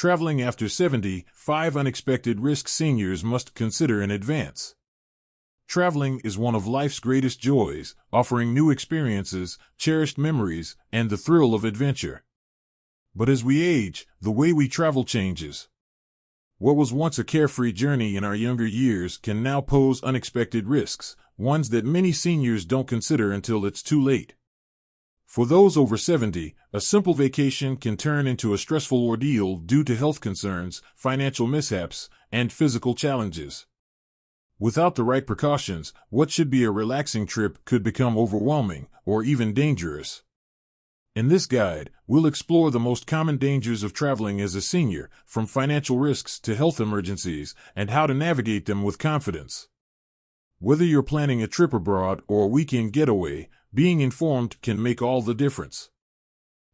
Traveling after 70, 5 unexpected risks seniors must consider in advance. Traveling is one of life's greatest joys, offering new experiences, cherished memories, and the thrill of adventure. But as we age, the way we travel changes. What was once a carefree journey in our younger years can now pose unexpected risks, ones that many seniors don't consider until it's too late. For those over 70, a simple vacation can turn into a stressful ordeal due to health concerns, financial mishaps, and physical challenges. Without the right precautions, what should be a relaxing trip could become overwhelming or even dangerous. In this guide, we'll explore the most common dangers of traveling as a senior, from financial risks to health emergencies, and how to navigate them with confidence. Whether you're planning a trip abroad or a weekend getaway, being informed can make all the difference.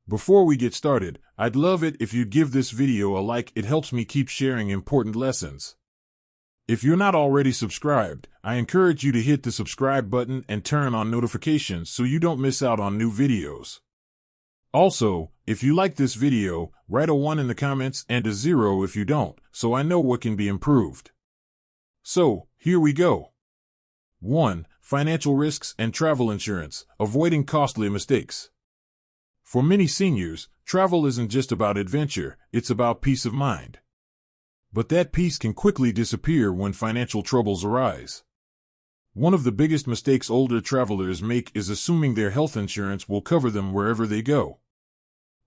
Before we get started, I'd love it if you'd give this video a like. It helps me keep sharing important lessons. If you're not already subscribed, I encourage you to hit the subscribe button and turn on notifications so you don't miss out on new videos. Also, if you like this video, write a 1 in the comments and a 0 if you don't, so I know what can be improved. So, here we go. 1. Financial risks and travel insurance, avoiding costly mistakes. For many seniors, travel isn't just about adventure, it's about peace of mind. But that peace can quickly disappear when financial troubles arise. One of the biggest mistakes older travelers make is assuming their health insurance will cover them wherever they go.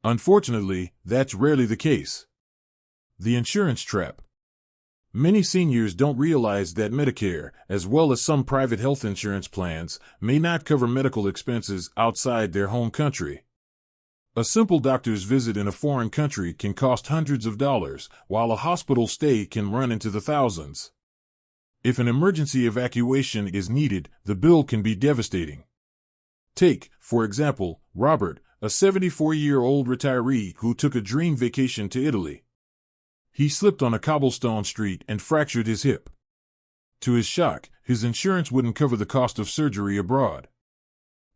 Unfortunately, that's rarely the case. The insurance trap. Many seniors don't realize that Medicare, as well as some private health insurance plans, may not cover medical expenses outside their home country. A simple doctor's visit in a foreign country can cost hundreds of dollars, while a hospital stay can run into the thousands. If an emergency evacuation is needed, the bill can be devastating. Take, for example, Robert, a 74-year-old retiree who took a dream vacation to Italy. He slipped on a cobblestone street and fractured his hip. To his shock, his insurance wouldn't cover the cost of surgery abroad.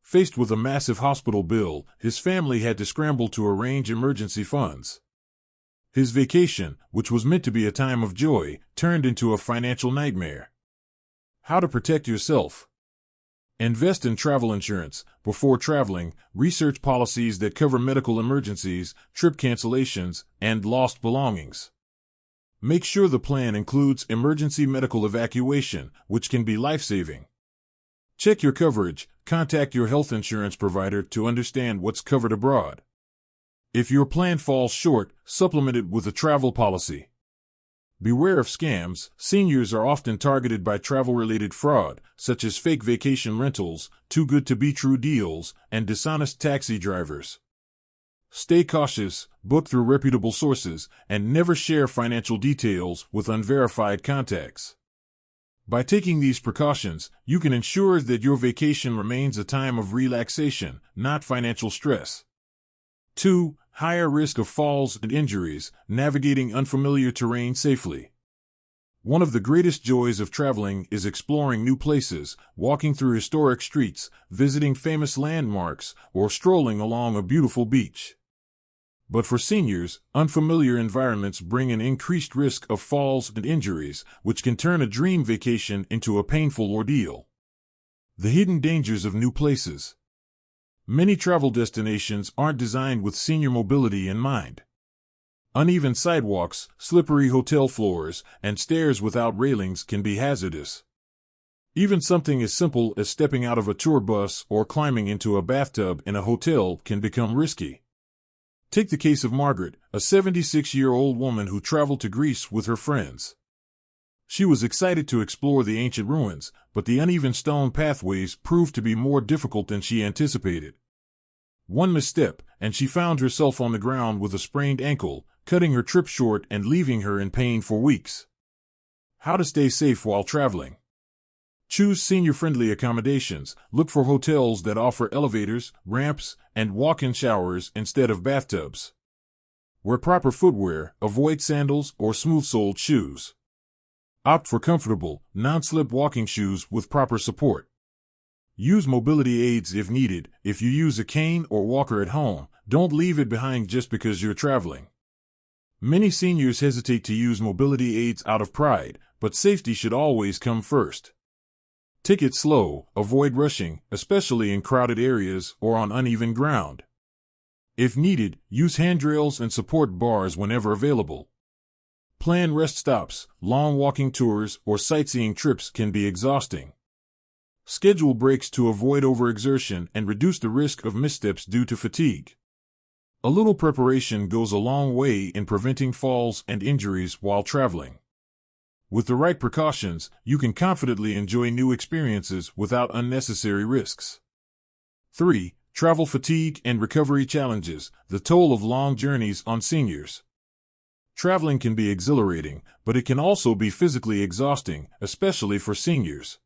Faced with a massive hospital bill, his family had to scramble to arrange emergency funds. His vacation, which was meant to be a time of joy, turned into a financial nightmare. How to protect yourself. Invest in travel insurance. Before traveling, research policies that cover medical emergencies, trip cancellations, and lost belongings. Make sure the plan includes emergency medical evacuation, which can be life-saving. Check your coverage. Contact your health insurance provider to understand what's covered abroad. If your plan falls short, supplement it with a travel policy. Beware of scams. Seniors are often targeted by travel-related fraud, such as fake vacation rentals, too-good-to-be-true deals, and dishonest taxi drivers. Stay cautious, book through reputable sources, and never share financial details with unverified contacts. By taking these precautions, you can ensure that your vacation remains a time of relaxation, not financial stress. 2. Higher risk of falls and injuries, navigating unfamiliar terrain safely. One of the greatest joys of traveling is exploring new places, walking through historic streets, visiting famous landmarks, or strolling along a beautiful beach. But for seniors, unfamiliar environments bring an increased risk of falls and injuries, which can turn a dream vacation into a painful ordeal. The hidden dangers of new places. Many travel destinations aren't designed with senior mobility in mind. Uneven sidewalks, slippery hotel floors, and stairs without railings can be hazardous. Even something as simple as stepping out of a tour bus or climbing into a bathtub in a hotel can become risky. Take the case of Margaret, a 76-year-old woman who traveled to Greece with her friends. She was excited to explore the ancient ruins, but the uneven stone pathways proved to be more difficult than she anticipated. One misstep, and she found herself on the ground with a sprained ankle, cutting her trip short and leaving her in pain for weeks. How to stay safe while traveling. Choose senior-friendly accommodations. Look for hotels that offer elevators, ramps, and walk-in showers instead of bathtubs. Wear proper footwear. Avoid sandals or smooth-soled shoes. Opt for comfortable, non-slip walking shoes with proper support. Use mobility aids if needed. If you use a cane or walker at home, don't leave it behind just because you're traveling. Many seniors hesitate to use mobility aids out of pride, but safety should always come first. Take it slow, avoid rushing, especially in crowded areas or on uneven ground. If needed, use handrails and support bars whenever available. Plan rest stops. Long walking tours or sightseeing trips can be exhausting. Schedule breaks to avoid overexertion and reduce the risk of missteps due to fatigue. A little preparation goes a long way in preventing falls and injuries while traveling. With the right precautions, you can confidently enjoy new experiences without unnecessary risks. 3. Travel fatigue and recovery challenges. The toll of long journeys on seniors. Traveling can be exhilarating, but it can also be physically exhausting, especially for seniors.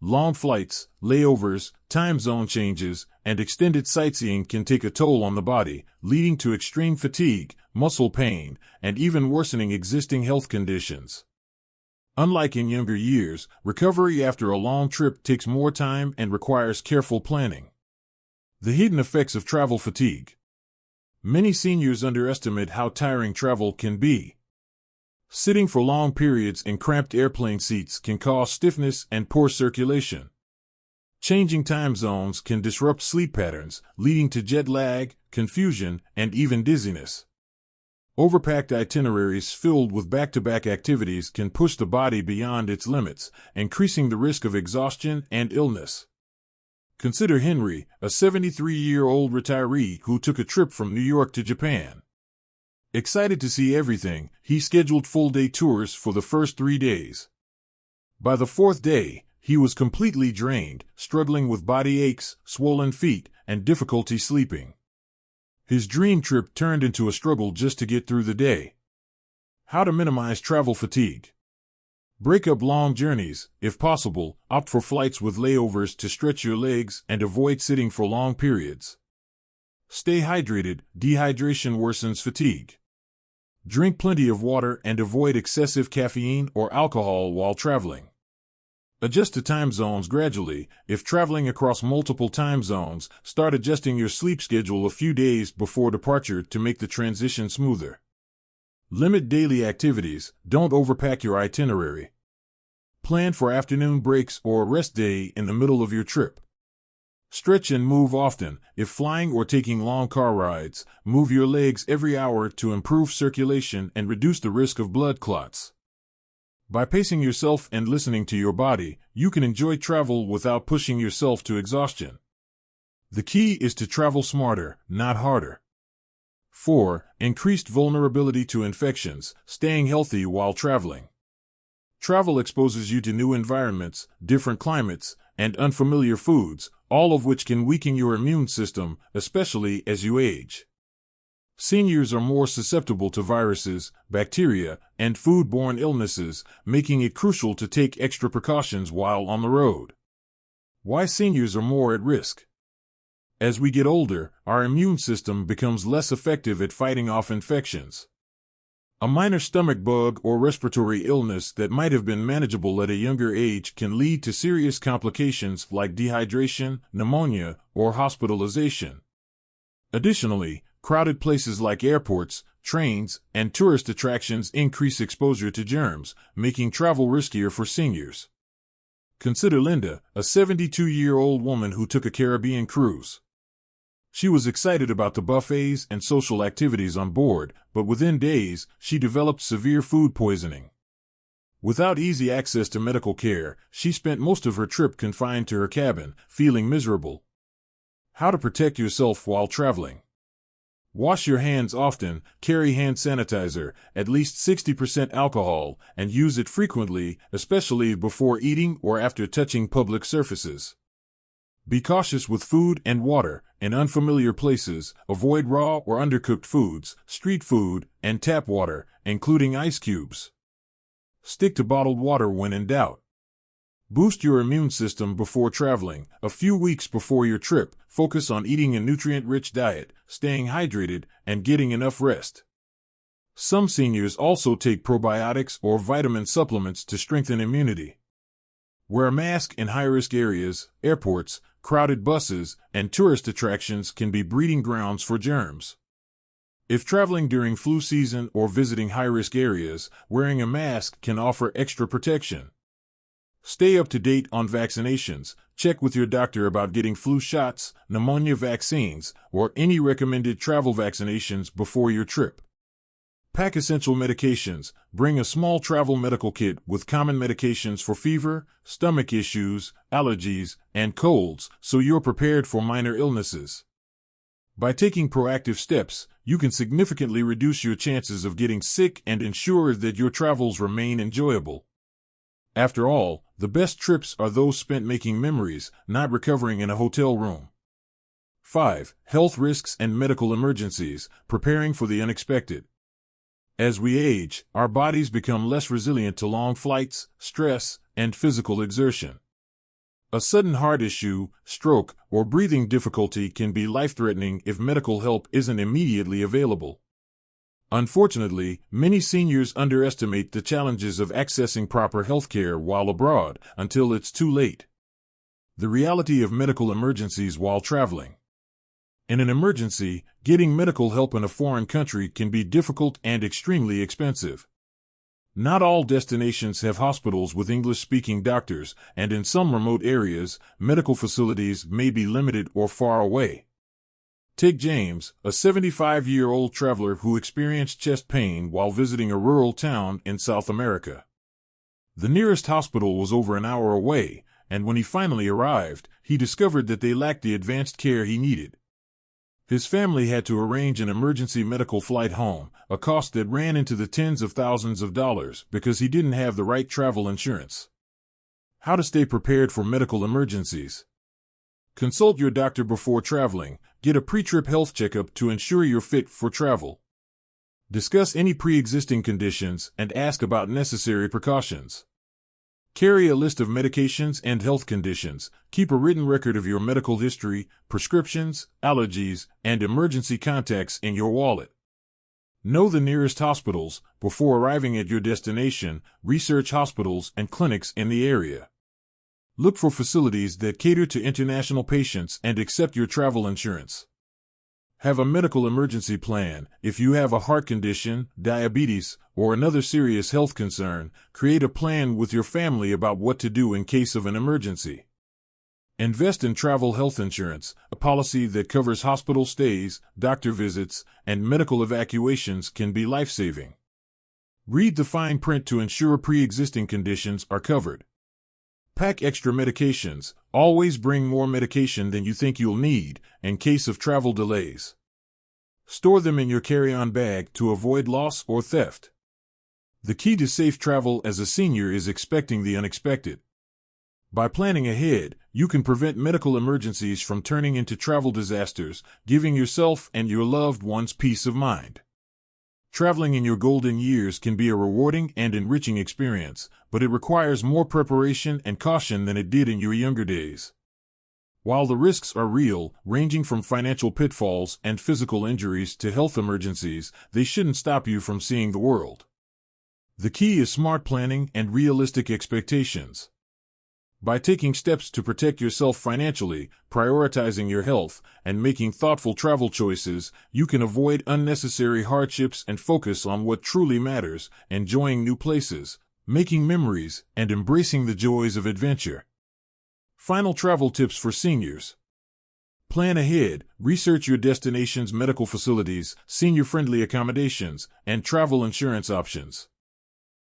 Long flights, layovers, time zone changes, and extended sightseeing can take a toll on the body, leading to extreme fatigue, muscle pain, and even worsening existing health conditions. Unlike in younger years, recovery after a long trip takes more time and requires careful planning. The hidden effects of travel fatigue. Many seniors underestimate how tiring travel can be. Sitting for long periods in cramped airplane seats can cause stiffness and poor circulation. Changing time zones can disrupt sleep patterns, leading to jet lag, confusion, and even dizziness. Overpacked itineraries filled with back-to-back activities can push the body beyond its limits, increasing the risk of exhaustion and illness. Consider Henry, a 73-year-old retiree who took a trip from New York to Japan. Excited to see everything, he scheduled full-day tours for the first 3 days. By the 4th day, he was completely drained, struggling with body aches, swollen feet, and difficulty sleeping. His dream trip turned into a struggle just to get through the day. How to minimize travel fatigue. Break up long journeys. If possible, opt for flights with layovers to stretch your legs and avoid sitting for long periods. Stay hydrated. Dehydration worsens fatigue. Drink plenty of water and avoid excessive caffeine or alcohol while traveling. Adjust to time zones gradually. If traveling across multiple time zones, start adjusting your sleep schedule a few days before departure to make the transition smoother. Limit daily activities. Don't overpack your itinerary. Plan for afternoon breaks or a rest day in the middle of your trip. Stretch and move often. If flying or taking long car rides, move your legs every hour to improve circulation and reduce the risk of blood clots. By pacing yourself and listening to your body, you can enjoy travel without pushing yourself to exhaustion. The key is to travel smarter, not harder. 4. Increased vulnerability to infections. Staying healthy while traveling. Travel exposes you to new environments, different climates, and unfamiliar foods, all of which can weaken your immune system, especially as you age. Seniors are more susceptible to viruses, bacteria, and food-borne illnesses, making it crucial to take extra precautions while on the road. Why seniors are more at risk? As we get older, our immune system becomes less effective at fighting off infections. A minor stomach bug or respiratory illness that might have been manageable at a younger age can lead to serious complications like dehydration, pneumonia, or hospitalization. Additionally, crowded places like airports, trains, and tourist attractions increase exposure to germs, making travel riskier for seniors. Consider Linda, a 72-year-old woman who took a Caribbean cruise. She was excited about the buffets and social activities on board, but within days, she developed severe food poisoning. Without easy access to medical care, she spent most of her trip confined to her cabin, feeling miserable. How to protect yourself while traveling. Wash your hands often, carry hand sanitizer, at least 60% alcohol, and use it frequently, especially before eating or after touching public surfaces. Be cautious with food and water. In unfamiliar places, avoid raw or undercooked foods, street food, and tap water, including ice cubes. Stick to bottled water when in doubt. Boost your immune system before traveling. A few weeks before your trip, focus on eating a nutrient-rich diet, staying hydrated, and getting enough rest. Some seniors also take probiotics or vitamin supplements to strengthen immunity. Wear a mask in high-risk areas. Airports, crowded buses, and tourist attractions can be breeding grounds for germs. If traveling during flu season or visiting high-risk areas, wearing a mask can offer extra protection. Stay up to date on vaccinations. Check with your doctor about getting flu shots, pneumonia vaccines, or any recommended travel vaccinations before your trip. Pack essential medications. Bring a small travel medical kit with common medications for fever, stomach issues, allergies, and colds, so you're prepared for minor illnesses. By taking proactive steps, you can significantly reduce your chances of getting sick and ensure that your travels remain enjoyable. After all, the best trips are those spent making memories, not recovering in a hotel room. 5. Health risks and medical emergencies. Preparing for the unexpected. As we age, our bodies become less resilient to long flights, stress, and physical exertion. A sudden heart issue, stroke, or breathing difficulty can be life-threatening if medical help isn't immediately available. Unfortunately, many seniors underestimate the challenges of accessing proper health care while abroad until it's too late. The reality of medical emergencies while traveling. In an emergency, getting medical help in a foreign country can be difficult and extremely expensive. Not all destinations have hospitals with English-speaking doctors, and in some remote areas, medical facilities may be limited or far away. Take James, a 75-year-old traveler who experienced chest pain while visiting a rural town in South America. The nearest hospital was over an hour away, and when he finally arrived, he discovered that they lacked the advanced care he needed. His family had to arrange an emergency medical flight home, a cost that ran into the tens of thousands of dollars because he didn't have the right travel insurance. How to stay prepared for medical emergencies. Consult your doctor before traveling. Get a pre-trip health checkup to ensure you're fit for travel. Discuss any pre-existing conditions and ask about necessary precautions. Carry a list of medications and health conditions. Keep a written record of your medical history, prescriptions, allergies, and emergency contacts in your wallet. Know the nearest hospitals. Before arriving at your destination, research hospitals and clinics in the area. Look for facilities that cater to international patients and accept your travel insurance. Have a medical emergency plan. If you have a heart condition, diabetes, or another serious health concern, create a plan with your family about what to do in case of an emergency. Invest in travel health insurance, a policy that covers hospital stays, doctor visits, and medical evacuations can be life-saving. Read the fine print to ensure pre-existing conditions are covered. Pack extra medications. Always bring more medication than you think you'll need in case of travel delays. Store them in your carry-on bag to avoid loss or theft. The key to safe travel as a senior is expecting the unexpected. By planning ahead, you can prevent medical emergencies from turning into travel disasters, giving yourself and your loved ones peace of mind. Traveling in your golden years can be a rewarding and enriching experience, but it requires more preparation and caution than it did in your younger days. While the risks are real, ranging from financial pitfalls and physical injuries to health emergencies, they shouldn't stop you from seeing the world. The key is smart planning and realistic expectations. By taking steps to protect yourself financially, prioritizing your health, and making thoughtful travel choices, you can avoid unnecessary hardships and focus on what truly matters, enjoying new places, making memories, and embracing the joys of adventure. Final travel tips for seniors. Plan ahead, research your destination's medical facilities, senior-friendly accommodations, and travel insurance options.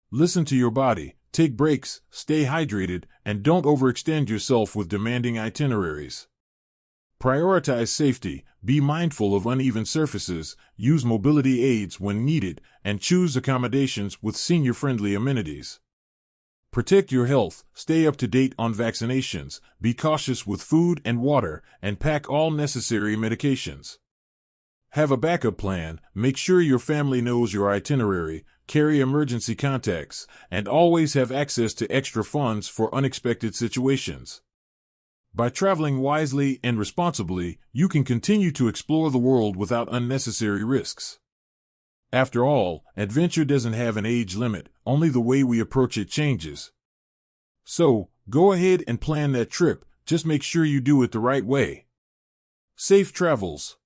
Listen to your body. Take breaks, stay hydrated, and don't overextend yourself with demanding itineraries. Prioritize safety, be mindful of uneven surfaces, use mobility aids when needed, and choose accommodations with senior-friendly amenities. Protect your health, stay up to date on vaccinations, be cautious with food and water, and pack all necessary medications. Have a backup plan, make sure your family knows your itinerary, carry emergency contacts, and always have access to extra funds for unexpected situations. By traveling wisely and responsibly, you can continue to explore the world without unnecessary risks. After all, adventure doesn't have an age limit, only the way we approach it changes. So, go ahead and plan that trip, just make sure you do it the right way. Safe travels.